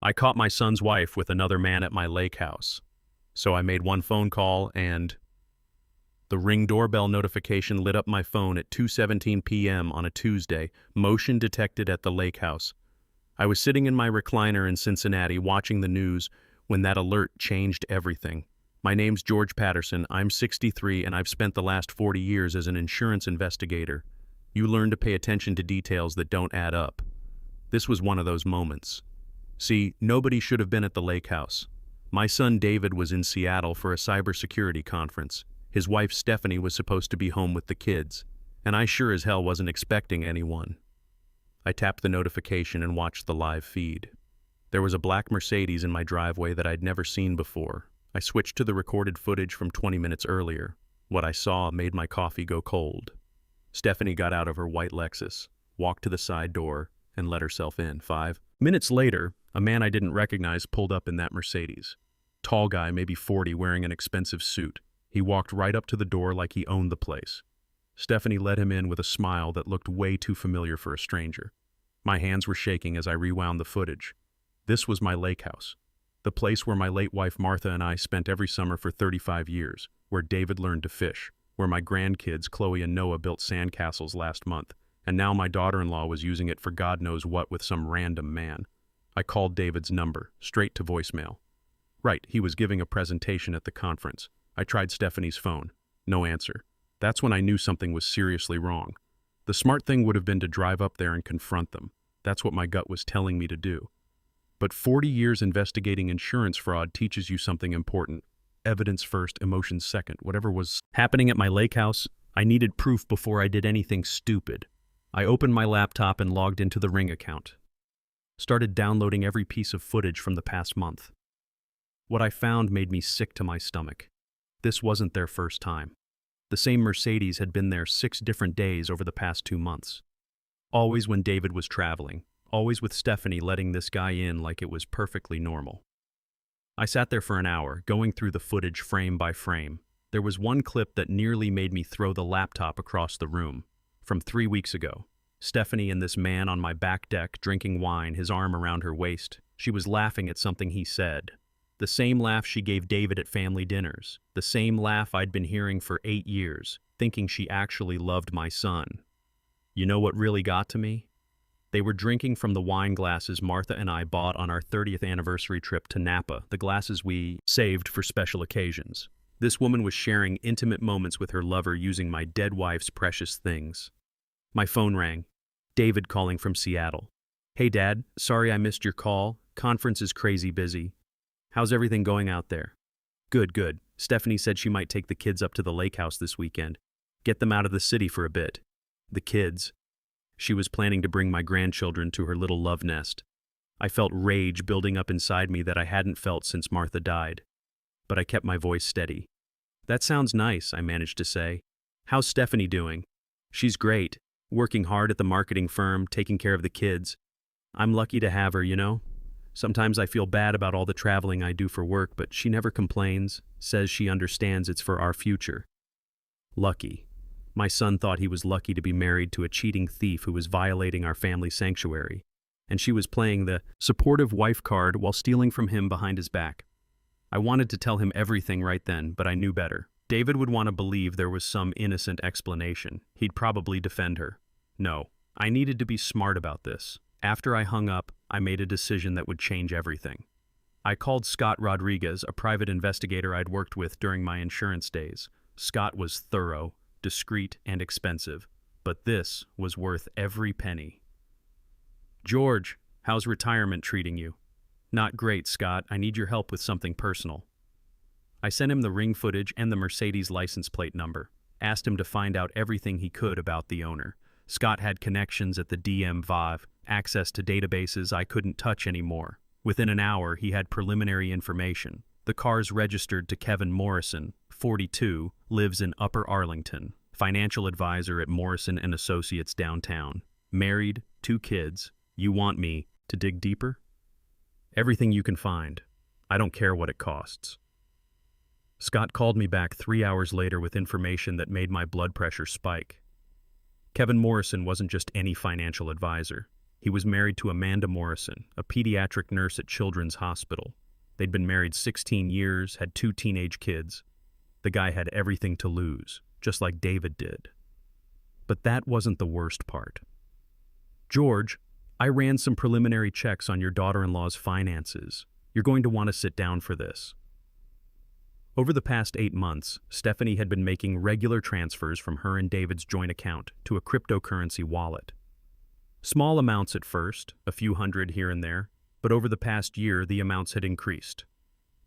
I caught my son's wife with another man at my lake house. So I made one phone call and the Ring doorbell notification lit up my phone at 2:17 p.m. on a Tuesday, motion detected at the lake house. I was sitting in my recliner in Cincinnati watching the news when that alert changed everything. My name's George Patterson, I'm 63, and I've spent the last 40 years as an insurance investigator. You learn to pay attention to details that don't add up. This was one of those moments. See, nobody should have been at the lake house. My son David was in Seattle for a cybersecurity conference. His wife Stephanie was supposed to be home with the kids, and I sure as hell wasn't expecting anyone. I tapped the notification and watched the live feed. There was a black Mercedes in my driveway that I'd never seen before. I switched to the recorded footage from 20 minutes earlier. What I saw made my coffee go cold. Stephanie got out of her white Lexus, walked to the side door, and let herself in. 5 minutes later, a man I didn't recognize pulled up in that Mercedes. Tall guy, maybe 40, wearing an expensive suit. He walked right up to the door like he owned the place. Stephanie let him in with a smile that looked way too familiar for a stranger. My hands were shaking as I rewound the footage. This was my lake house, the place where my late wife Martha and I spent every summer for 35 years, where David learned to fish, where my grandkids Chloe and Noah built sandcastles last month, and now my daughter-in-law was using it for God knows what with some random man. I called David's number, straight to voicemail. Right, he was giving a presentation at the conference. I tried Stephanie's phone. No answer. That's when I knew something was seriously wrong. The smart thing would have been to drive up there and confront them. That's what my gut was telling me to do. But 40 years investigating insurance fraud teaches you something important. Evidence first, emotions second. Whatever was happening at my lake house, I needed proof before I did anything stupid. I opened my laptop and logged into the Ring account. Started downloading every piece of footage from the past month. What I found made me sick to my stomach. This wasn't their first time. The same Mercedes had been there 6 different days over the past 2 months. Always when David was traveling. Always with Stephanie letting this guy in like it was perfectly normal. I sat there for an hour, going through the footage frame by frame. There was one clip that nearly made me throw the laptop across the room. From 3 weeks ago. Stephanie and this man on my back deck drinking wine, his arm around her waist. She was laughing at something he said. The same laugh she gave David at family dinners. The same laugh I'd been hearing for 8 years, thinking she actually loved my son. You know what really got to me? They were drinking from the wine glasses Martha and I bought on our 30th anniversary trip to Napa, the glasses we saved for special occasions. This woman was sharing intimate moments with her lover using my dead wife's precious things. My phone rang. David calling from Seattle. Hey Dad, sorry I missed your call. Conference is crazy busy. How's everything going out there? Good, good. Stephanie said she might take the kids up to the lake house this weekend. Get them out of the city for a bit. The kids. She was planning to bring my grandchildren to her little love nest. I felt rage building up inside me that I hadn't felt since Martha died. But I kept my voice steady. That sounds nice, I managed to say. How's Stephanie doing? She's great. Working hard at the marketing firm, taking care of the kids. I'm lucky to have her, you know? Sometimes I feel bad about all the traveling I do for work, but she never complains, says she understands it's for our future. Lucky. My son thought he was lucky to be married to a cheating thief who was violating our family sanctuary, and she was playing the supportive wife card while stealing from him behind his back. I wanted to tell him everything right then, but I knew better. David would want to believe there was some innocent explanation. He'd probably defend her. No, I needed to be smart about this. After I hung up, I made a decision that would change everything. I called Scott Rodriguez, a private investigator I'd worked with during my insurance days. Scott was thorough, discreet, and expensive, but this was worth every penny. George, how's retirement treating you? Not great, Scott. I need your help with something personal. I sent him the Ring footage and the Mercedes license plate number. Asked him to find out everything he could about the owner. Scott had connections at the DMV, access to databases I couldn't touch anymore. Within an hour, he had preliminary information. The car's registered to Kevin Morrison, 42, lives in Upper Arlington, financial advisor at Morrison and Associates downtown. Married, 2 kids. You want me to dig deeper? Everything you can find. I don't care what it costs. Scott called me back 3 hours later with information that made my blood pressure spike. Kevin Morrison wasn't just any financial advisor. He was married to Amanda Morrison, a pediatric nurse at Children's Hospital. They'd been married 16 years, had 2 teenage kids. The guy had everything to lose, just like David did. But that wasn't the worst part. George, I ran some preliminary checks on your daughter-in-law's finances. You're going to want to sit down for this. Over the past 8 months, Stephanie had been making regular transfers from her and David's joint account to a cryptocurrency wallet. Small amounts at first, a few hundred here and there, but over the past year the amounts had increased.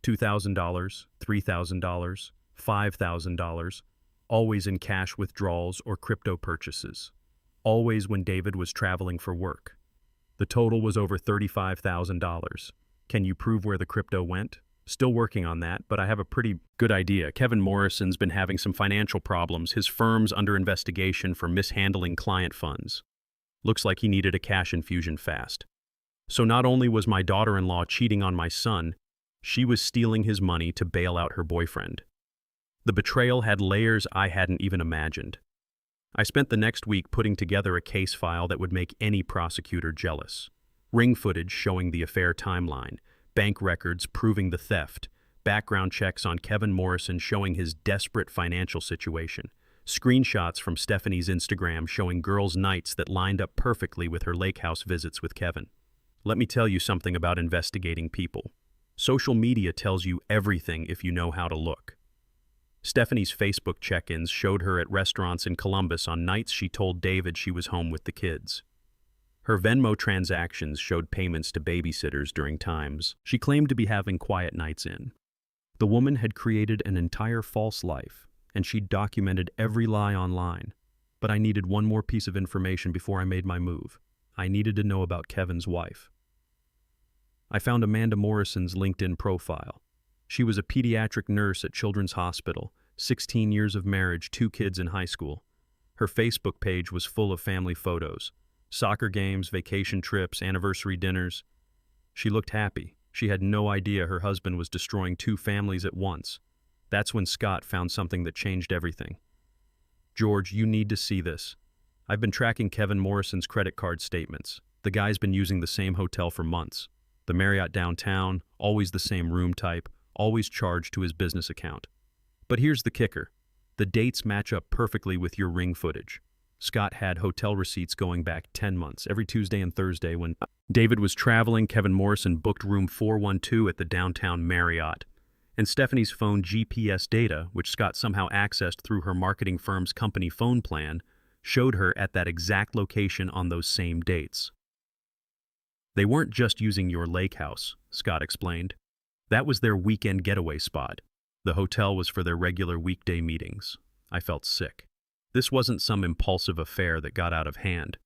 $2,000, $3,000, $5,000, always in cash withdrawals or crypto purchases. Always when David was traveling for work. The total was over $35,000. Can you prove where the crypto went? Still working on that, but I have a pretty good idea. Kevin Morrison's been having some financial problems. His firm's under investigation for mishandling client funds. Looks like he needed a cash infusion fast. So not only was my daughter-in-law cheating on my son, she was stealing his money to bail out her boyfriend. The betrayal had layers I hadn't even imagined. I spent the next week putting together a case file that would make any prosecutor jealous. Ring footage showing the affair timeline, bank records proving the theft, background checks on Kevin Morrison showing his desperate financial situation, screenshots from Stephanie's Instagram showing girls' nights that lined up perfectly with her lakehouse visits with Kevin. Let me tell you something about investigating people. Social media tells you everything if you know how to look. Stephanie's Facebook check-ins showed her at restaurants in Columbus on nights she told David she was home with the kids. Her Venmo transactions showed payments to babysitters during times she claimed to be having quiet nights in. The woman had created an entire false life, and she'd documented every lie online. But I needed one more piece of information before I made my move. I needed to know about Kevin's wife. I found Amanda Morrison's LinkedIn profile. She was a pediatric nurse at Children's Hospital, 16 years of marriage, 2 kids in high school. Her Facebook page was full of family photos, soccer games, vacation trips, anniversary dinners. She looked happy. She had no idea her husband was destroying 2 families at once. That's when Scott found something that changed everything. George, you need to see this. I've been tracking Kevin Morrison's credit card statements. The guy's been using the same hotel for months. The Marriott downtown, always the same room type, always charged to his business account. But here's the kicker. The dates match up perfectly with your ring footage. Scott had hotel receipts going back 10 months. Every Tuesday and Thursday when David was traveling, Kevin Morrison booked room 412 at the downtown Marriott. And Stephanie's phone GPS data, which Scott somehow accessed through her marketing firm's company phone plan, showed her at that exact location on those same dates. They weren't just using your lakehouse, Scott explained. That was their weekend getaway spot. The hotel was for their regular weekday meetings. I felt sick. This wasn't some impulsive affair that got out of hand.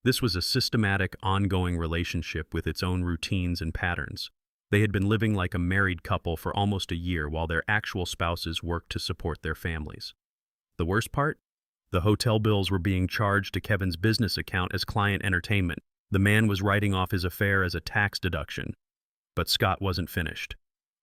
This was a systematic, ongoing relationship with its own routines and patterns. They had been living like a married couple for almost a year while their actual spouses worked to support their families. The worst part? The hotel bills were being charged to Kevin's business account as client entertainment. The man was writing off his affair as a tax deduction. But Scott wasn't finished.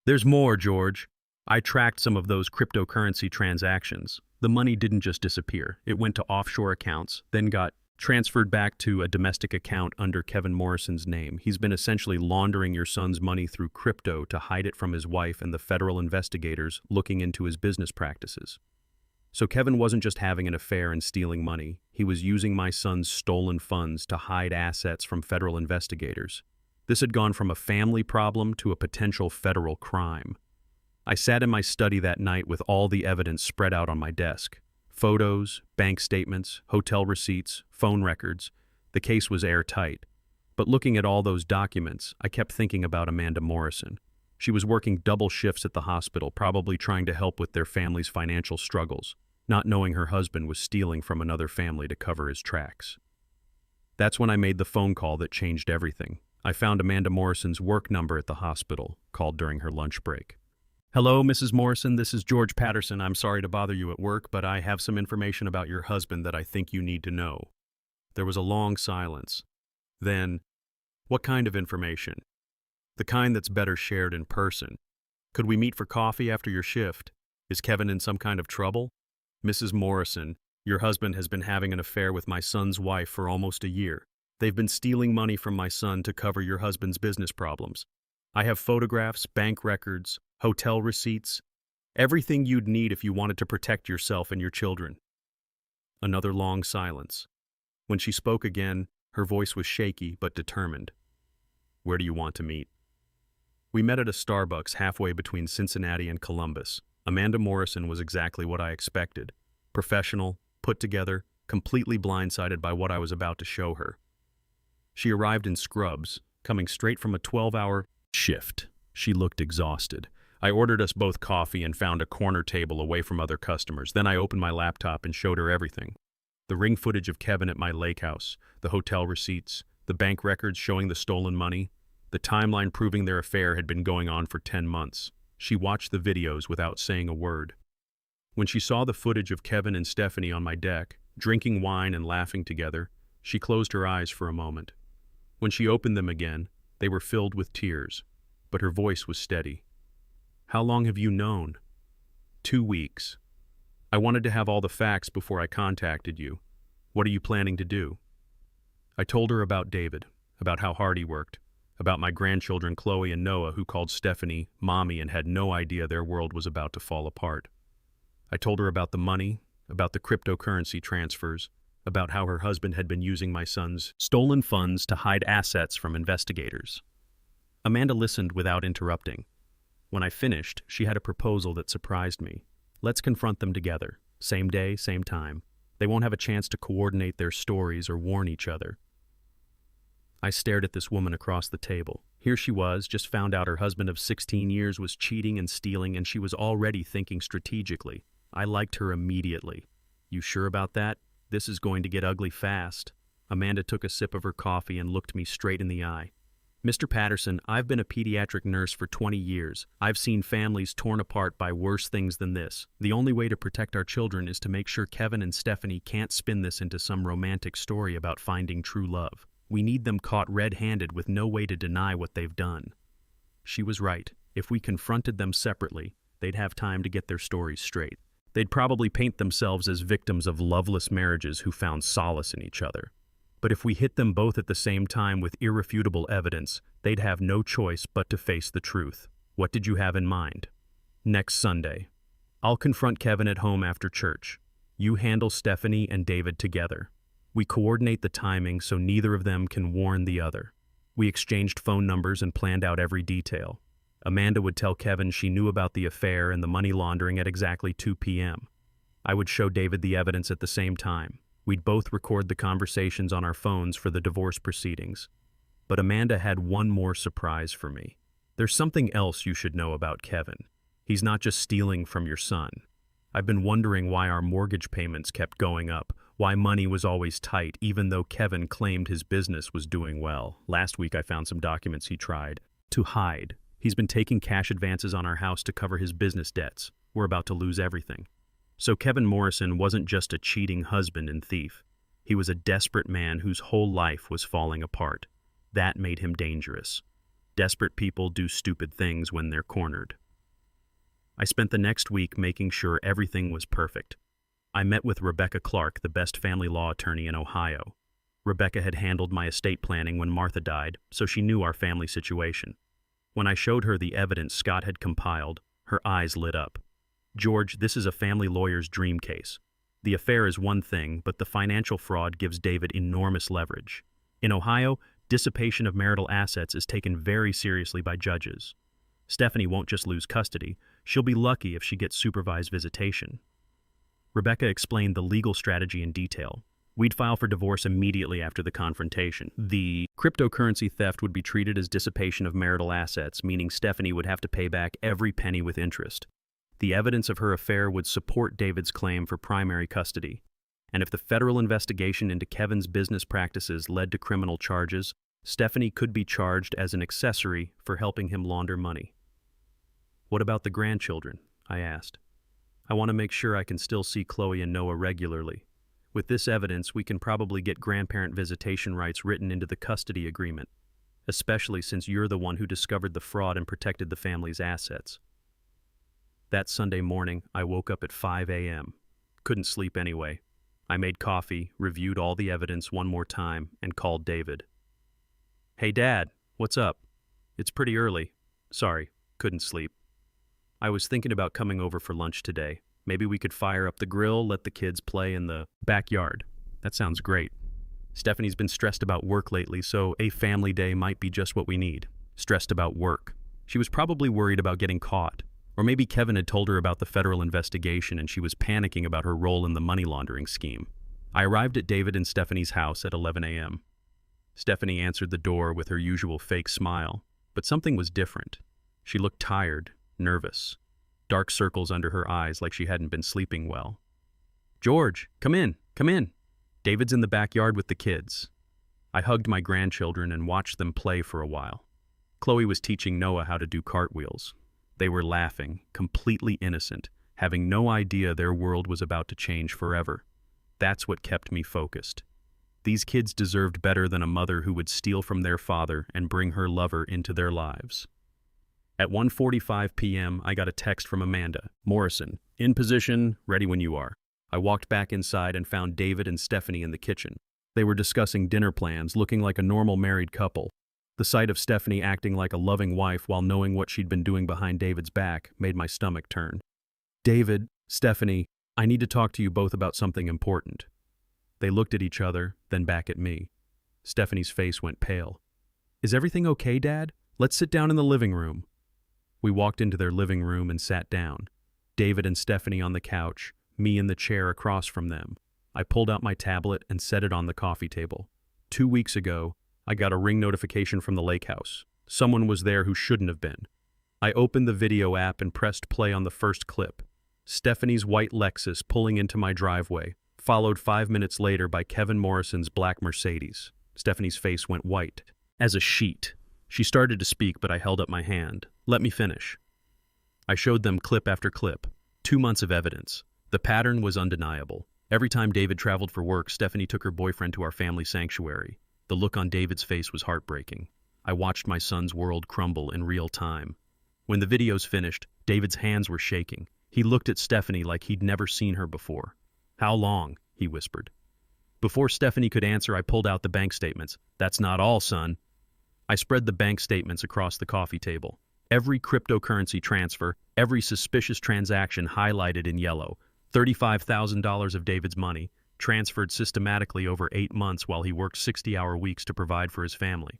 There's more, George. I tracked some of those cryptocurrency transactions. The money didn't just disappear. It went to offshore accounts, then got transferred back to a domestic account under Kevin Morrison's name. He's been essentially laundering your son's money through crypto to hide it from his wife and the federal investigators looking into his business practices. So Kevin wasn't just having an affair and stealing money. He was using my son's stolen funds to hide assets from federal investigators. This had gone from a family problem to a potential federal crime. I sat in my study that night with all the evidence spread out on my desk. Photos, bank statements, hotel receipts, phone records. The case was airtight. But looking at all those documents, I kept thinking about Amanda Morrison. She was working double shifts at the hospital, probably trying to help with their family's financial struggles, not knowing her husband was stealing from another family to cover his tracks. That's when I made the phone call that changed everything. I found Amanda Morrison's work number at the hospital, called during her lunch break. Hello, Mrs. Morrison, this is George Patterson. I'm sorry to bother you at work, but I have some information about your husband that I think you need to know. There was a long silence. Then, what kind of information? The kind that's better shared in person. Could we meet for coffee after your shift? Is Kevin in some kind of trouble? Mrs. Morrison, your husband has been having an affair with my son's wife for almost a year. They've been stealing money from my son to cover your husband's business problems. I have photographs, bank records, hotel receipts, everything you'd need if you wanted to protect yourself and your children." Another long silence. When she spoke again, her voice was shaky but determined. "Where do you want to meet?" We met at a Starbucks halfway between Cincinnati and Columbus. Amanda Morrison was exactly what I expected. Professional, put together, completely blindsided by what I was about to show her. She arrived in scrubs, coming straight from a 12-hour shift. She looked exhausted. I ordered us both coffee and found a corner table away from other customers. Then I opened my laptop and showed her everything. The ring footage of Kevin at my lake house, the hotel receipts, the bank records showing the stolen money, the timeline proving their affair had been going on for 10 months. She watched the videos without saying a word. When she saw the footage of Kevin and Stephanie on my deck, drinking wine and laughing together, she closed her eyes for a moment. When she opened them again, they were filled with tears, but her voice was steady. "How long have you known?" 2 weeks. "I wanted to have all the facts before I contacted you. What are you planning to do?" I told her about David, about how hard he worked, about my grandchildren Chloe and Noah, who called Stephanie Mommy and had no idea their world was about to fall apart. I told her about the money, about the cryptocurrency transfers, about how her husband had been using my son's stolen funds to hide assets from investigators. Amanda listened without interrupting. When I finished, she had a proposal that surprised me. "Let's confront them together. Same day, same time. They won't have a chance to coordinate their stories or warn each other." I stared at this woman across the table. Here she was, just found out her husband of 16 years was cheating and stealing, and she was already thinking strategically. I liked her immediately. "You sure about that? This is going to get ugly fast." Amanda took a sip of her coffee and looked me straight in the eye. "Mr. Patterson, I've been a pediatric nurse for 20 years. I've seen families torn apart by worse things than this. The only way to protect our children is to make sure Kevin and Stephanie can't spin this into some romantic story about finding true love. We need them caught red-handed with no way to deny what they've done." She was right. If we confronted them separately, they'd have time to get their stories straight. They'd probably paint themselves as victims of loveless marriages who found solace in each other. But if we hit them both at the same time with irrefutable evidence, they'd have no choice but to face the truth. What did you have in mind? "Next Sunday. I'll confront Kevin at home after church. You handle Stephanie and David together. We coordinate the timing so neither of them can warn the other." We exchanged phone numbers and planned out every detail. Amanda would tell Kevin she knew about the affair and the money laundering at exactly 2 p.m. I would show David the evidence at the same time. We'd both record the conversations on our phones for the divorce proceedings. But Amanda had one more surprise for me. "There's something else you should know about Kevin. He's not just stealing from your son. I've been wondering why our mortgage payments kept going up, why money was always tight, even though Kevin claimed his business was doing well. Last week I found some documents he tried to hide. He's been taking cash advances on our house to cover his business debts. We're about to lose everything." So Kevin Morrison wasn't just a cheating husband and thief. He was a desperate man whose whole life was falling apart. That made him dangerous. Desperate people do stupid things when they're cornered. I spent the next week making sure everything was perfect. I met with Rebecca Clark, the best family law attorney in Ohio. Rebecca had handled my estate planning when Martha died, so she knew our family situation. When I showed her the evidence Scott had compiled, her eyes lit up. "George, this is a family lawyer's dream case. The affair is one thing, but the financial fraud gives David enormous leverage. In Ohio, dissipation of marital assets is taken very seriously by judges. Stephanie won't just lose custody, she'll be lucky if she gets supervised visitation." Rebecca explained the legal strategy in detail. We'd file for divorce immediately after the confrontation. The cryptocurrency theft would be treated as dissipation of marital assets, meaning Stephanie would have to pay back every penny with interest. The evidence of her affair would support David's claim for primary custody. And if the federal investigation into Kevin's business practices led to criminal charges, Stephanie could be charged as an accessory for helping him launder money. "What about the grandchildren?" I asked. "I want to make sure I can still see Chloe and Noah regularly. With this evidence, we can probably get grandparent visitation rights written into the custody agreement, especially since you're the one who discovered the fraud and protected the family's assets." That Sunday morning, I woke up at 5 a.m. Couldn't sleep anyway. I made coffee, reviewed all the evidence one more time, and called David. "Hey, Dad, what's up? It's pretty early. Sorry, couldn't sleep. I was thinking about coming over for lunch today. Maybe we could fire up the grill, let the kids play in the backyard." "That sounds great. Stephanie's been stressed about work lately, so a family day might be just what we need." Stressed about work. She was probably worried about getting caught. Or maybe Kevin had told her about the federal investigation and she was panicking about her role in the money laundering scheme. I arrived at David and Stephanie's house at 11 a.m. Stephanie answered the door with her usual fake smile, but something was different. She looked tired, nervous, dark circles under her eyes like she hadn't been sleeping well. "George, come in, come in. David's in the backyard with the kids." I hugged my grandchildren and watched them play for a while. Chloe was teaching Noah how to do cartwheels. They were laughing, completely innocent, having no idea their world was about to change forever. That's what kept me focused. These kids deserved better than a mother who would steal from their father and bring her lover into their lives. At 1:45 p.m., I got a text from Amanda. "Morrison, in position, ready when you are." I walked back inside and found David and Stephanie in the kitchen. They were discussing dinner plans, looking like a normal married couple. The sight of Stephanie acting like a loving wife while knowing what she'd been doing behind David's back made my stomach turn. "David, Stephanie, I need to talk to you both about something important." They looked at each other, then back at me. Stephanie's face went pale. "Is everything okay, Dad? Let's sit down in the living room." We walked into their living room and sat down. David and Stephanie on the couch, me in the chair across from them. I pulled out my tablet and set it on the coffee table. 2 weeks ago, I got a ring notification from the lakehouse. Someone was there who shouldn't have been. I opened the video app and pressed play on the first clip. Stephanie's white Lexus pulling into my driveway, followed 5 minutes later by Kevin Morrison's black Mercedes. Stephanie's face went white as a sheet. She started to speak, but I held up my hand. "Let me finish." I showed them clip after clip. 2 months of evidence. The pattern was undeniable. Every time David traveled for work, Stephanie took her boyfriend to our family sanctuary. The look on David's face was heartbreaking. I watched my son's world crumble in real time. When the videos finished, David's hands were shaking. He looked at Stephanie like he'd never seen her before. "How long?" he whispered. Before Stephanie could answer, I pulled out the bank statements. "That's not all, son." I spread the bank statements across the coffee table. Every cryptocurrency transfer, every suspicious transaction highlighted in yellow. $35,000 of David's money, transferred systematically over 8 months while he worked 60-hour weeks to provide for his family.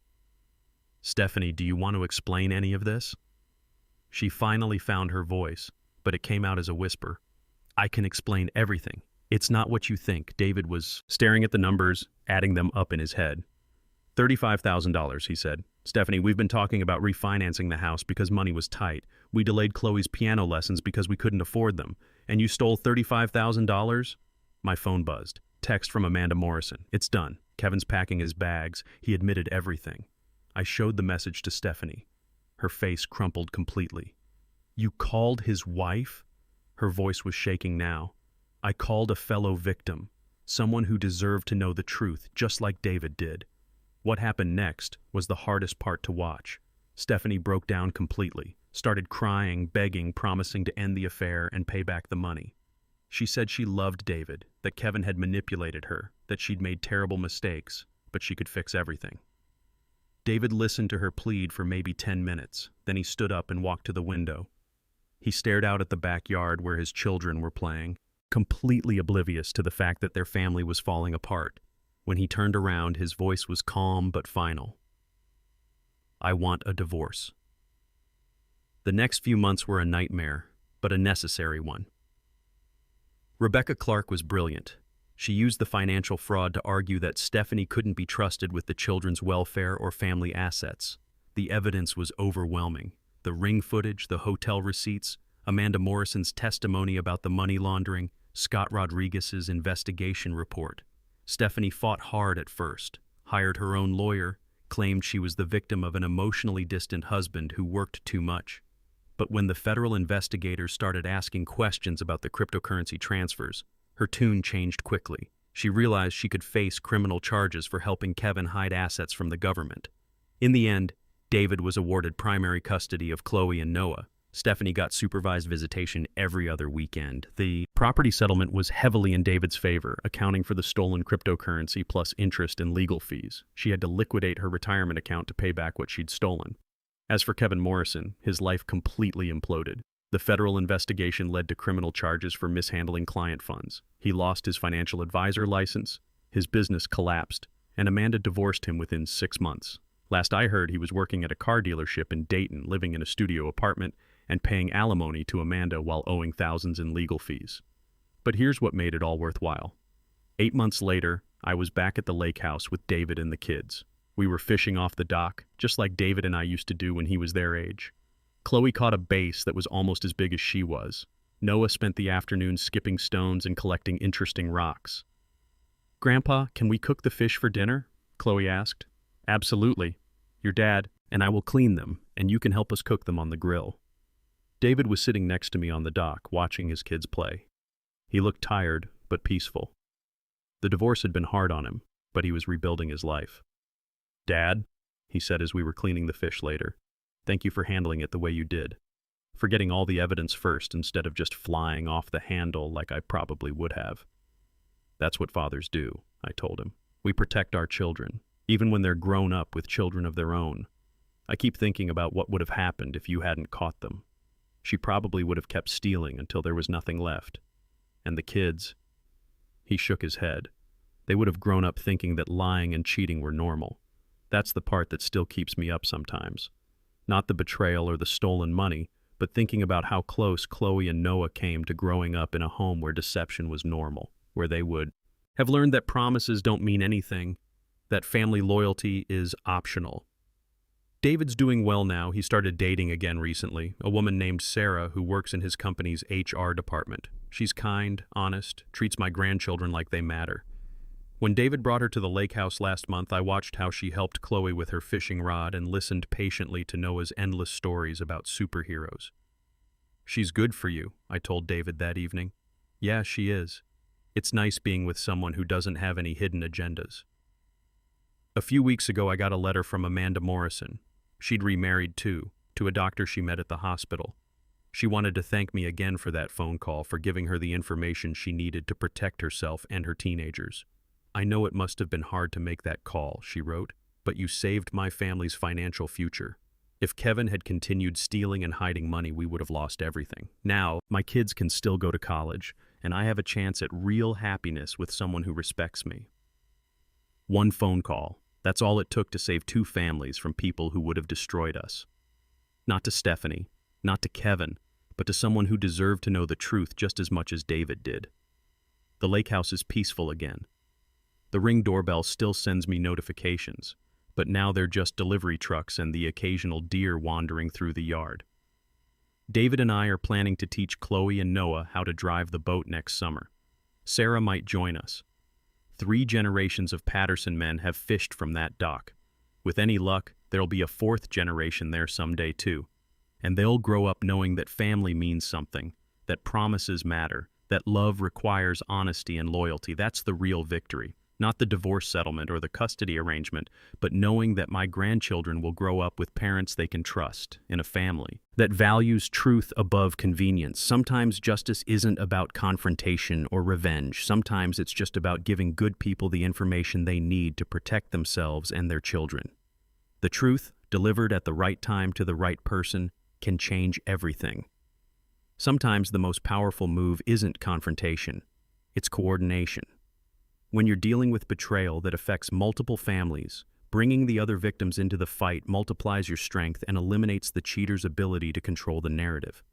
"Stephanie, do you want to explain any of this?" She finally found her voice, but it came out as a whisper. "I can explain everything. It's not what you think." David was staring at the numbers, adding them up in his head. $35,000, he said. "Stephanie, we've been talking about refinancing the house because money was tight. We delayed Chloe's piano lessons because we couldn't afford them. And you stole $35,000? My phone buzzed. Text from Amanda Morrison. "It's done. Kevin's packing his bags. He admitted everything." I showed the message to Stephanie. Her face crumpled completely. "You called his wife?" Her voice was shaking now. "I called a fellow victim, someone who deserved to know the truth, just like David did." What happened next was the hardest part to watch. Stephanie broke down completely, started crying, begging, promising to end the affair and pay back the money. She said she loved David, that Kevin had manipulated her, that she'd made terrible mistakes, but she could fix everything. David listened to her plead for maybe 10 minutes, then he stood up and walked to the window. He stared out at the backyard where his children were playing, completely oblivious to the fact that their family was falling apart. When he turned around, his voice was calm but final. "I want a divorce." The next few months were a nightmare, but a necessary one. Rebecca Clark was brilliant. She used the financial fraud to argue that Stephanie couldn't be trusted with the children's welfare or family assets. The evidence was overwhelming. The ring footage, the hotel receipts, Amanda Morrison's testimony about the money laundering, Scott Rodriguez's investigation report. Stephanie fought hard at first, hired her own lawyer, claimed she was the victim of an emotionally distant husband who worked too much. But when the federal investigators started asking questions about the cryptocurrency transfers, her tune changed quickly. She realized she could face criminal charges for helping Kevin hide assets from the government. In the end, David was awarded primary custody of Chloe and Noah. Stephanie got supervised visitation every other weekend. The property settlement was heavily in David's favor, accounting for the stolen cryptocurrency plus interest and legal fees. She had to liquidate her retirement account to pay back what she'd stolen. As for Kevin Morrison, his life completely imploded. The federal investigation led to criminal charges for mishandling client funds. He lost his financial advisor license, his business collapsed, and Amanda divorced him within 6 months. Last I heard, he was working at a car dealership in Dayton, living in a studio apartment, and paying alimony to Amanda while owing thousands in legal fees. But here's what made it all worthwhile. 8 months later, I was back at the lake house with David and the kids. We were fishing off the dock, just like David and I used to do when he was their age. Chloe caught a bass that was almost as big as she was. Noah spent the afternoon skipping stones and collecting interesting rocks. "Grandpa, can we cook the fish for dinner?" Chloe asked. "Absolutely. Your dad and I will clean them, and you can help us cook them on the grill." David was sitting next to me on the dock, watching his kids play. He looked tired, but peaceful. The divorce had been hard on him, but he was rebuilding his life. "Dad," he said as we were cleaning the fish later, "thank you for handling it the way you did. For getting all the evidence first instead of just flying off the handle like I probably would have." "That's what fathers do," I told him. "We protect our children, even when they're grown up with children of their own. I keep thinking about what would have happened if you hadn't caught them. She probably would have kept stealing until there was nothing left. And the kids..." He shook his head. "They would have grown up thinking that lying and cheating were normal. That's the part that still keeps me up sometimes. Not the betrayal or the stolen money, but thinking about how close Chloe and Noah came to growing up in a home where deception was normal, where they would have learned that promises don't mean anything, that family loyalty is optional." David's doing well now. He started dating again recently, a woman named Sarah who works in his company's HR department. She's kind, honest, treats my grandchildren like they matter. When David brought her to the lake house last month, I watched how she helped Chloe with her fishing rod and listened patiently to Noah's endless stories about superheroes. "She's good for you," I told David that evening. "Yeah, she is. It's nice being with someone who doesn't have any hidden agendas." A few weeks ago, I got a letter from Amanda Morrison. She'd remarried too, to a doctor she met at the hospital. She wanted to thank me again for that phone call, for giving her the information she needed to protect herself and her teenagers. "I know it must have been hard to make that call," she wrote, "but you saved my family's financial future. If Kevin had continued stealing and hiding money, we would have lost everything. Now, my kids can still go to college, and I have a chance at real happiness with someone who respects me." One phone call. That's all it took to save 2 families from people who would have destroyed us. Not to Stephanie, not to Kevin, but to someone who deserved to know the truth just as much as David did. The lake house is peaceful again. The Ring doorbell still sends me notifications, but now they're just delivery trucks and the occasional deer wandering through the yard. David and I are planning to teach Chloe and Noah how to drive the boat next summer. Sarah might join us. 3 generations of Patterson men have fished from that dock. With any luck, there'll be a 4th generation there someday too. And they'll grow up knowing that family means something, that promises matter, that love requires honesty and loyalty. That's the real victory. Not the divorce settlement or the custody arrangement, but knowing that my grandchildren will grow up with parents they can trust, in a family that values truth above convenience. Sometimes justice isn't about confrontation or revenge. Sometimes it's just about giving good people the information they need to protect themselves and their children. The truth, delivered at the right time to the right person, can change everything. Sometimes the most powerful move isn't confrontation, it's coordination. When you're dealing with betrayal that affects multiple families, bringing the other victims into the fight multiplies your strength and eliminates the cheater's ability to control the narrative.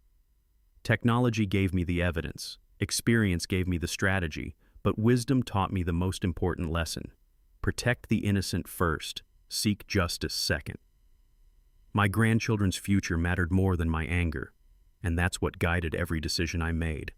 Technology gave me the evidence, experience gave me the strategy, but wisdom taught me the most important lesson. Protect the innocent first, seek justice second. My grandchildren's future mattered more than my anger, and that's what guided every decision I made.